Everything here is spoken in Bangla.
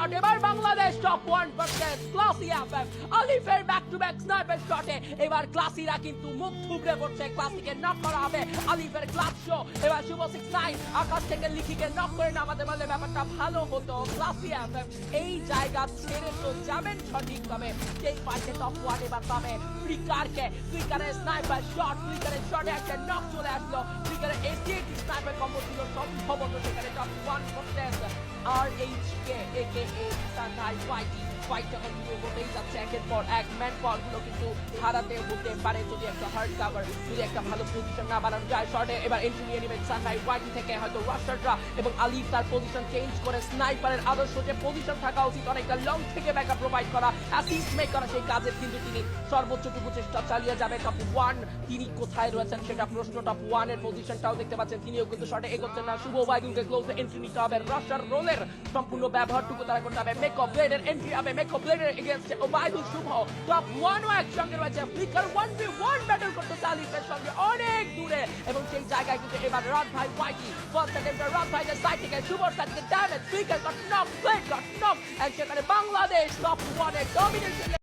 শট, এবার Bangladesh top 1 versus classy FM. আলিফের ব্যাক টু ব্যাক স্নাইপার শটে এবার ক্লাসিরা কিন্তু মুখ থুবড়ে পড়ছে, ক্লাসিকে নক করা হবে। আলিফের ক্লাস শো, এবার শুভ 69 আকাশ থেকে লিখিকে নক করে নামাতে পারলে ব্যাপারটা ভালো হতো। ক্লাসি এফএম এই জায়গা ছেড়ে তো যাবেন সঠিকভাবে, সেই পাশে টপ 1 এবার পাবে ফ্লিকারকে। ফ্লিকারের স্নাইপার শট, ফ্লিকারের শটে একটা নক চলে আসলো। ফ্লিকারের এসিএটি স্নাইপার কম্বো ছিল সম্ভবত সেখানে টপ 1 ভার্সেস আরএইচকে একেএ সানরাইজ ওয়াইটি। ফাইটটা কন্টিনিউ করতেই যাচ্ছে, একের পর এক ম্যান পাওয়ার গুলো কিন্তু হারাতে হতে পারে যদি একটা হার্ড কাভার, যদি একটা ভালো পজিশন না বানানো যায়। শর্টে এবার এন্ট্রি নিয়ে নেবেন সানরাইজ ওয়াইটি থেকে হয়তো রাশাররা, এবং আলিফ তার পজিশন চেঞ্জ করে স্নাইপারের আদর্শ যে পজিশন থাকা উচিত অনেকটা লং থেকে ব্যাকআপ প্রোভাইড করা, অ্যাসিস্ট মেক করা, সেই কাজের কিন্তু তিনি সর্বোচ্চটুকু চেষ্টা চালিয়ে যাবে। টপ 1 তিনি কোথায় রয়েছেন সেটা প্রশ্ন। টপ 1 এর পজিশনটাও দেখতে পাচ্ছেন, তিনিও কিন্তু শর্টে এগোচ্ছেন না। শুভ ওবাইদুলকে ক্লোজে এন্ট্রি নিতে হবে, রাশার রোলের সম্পূর্ণ ব্যবহারটুকু তারা করতে হবে। মেকো ব্লেডের এন্ট্রি হবে, মেকো ব্লেডের এগেইনস্ট ওবাইদুল শুভ। টপ 1 ও একসঙ্গে রয়েছে, ফ্লিকার 1v1 ব্যাটল করতে আলিফের সঙ্গে অনেক দূরে, এবং সেই জায়গায় কিন্তু এবার রাত ভাই ওয়াইটি ফার্স্ট অ্যাটেম্পটে রাত ভাইয়ের সাইড থেকে শুভর সাইড থেকে damage, flicker got knock, blade got knock, and সেখানে বাংলাদেশ টপ 1 এর ডমিনেশন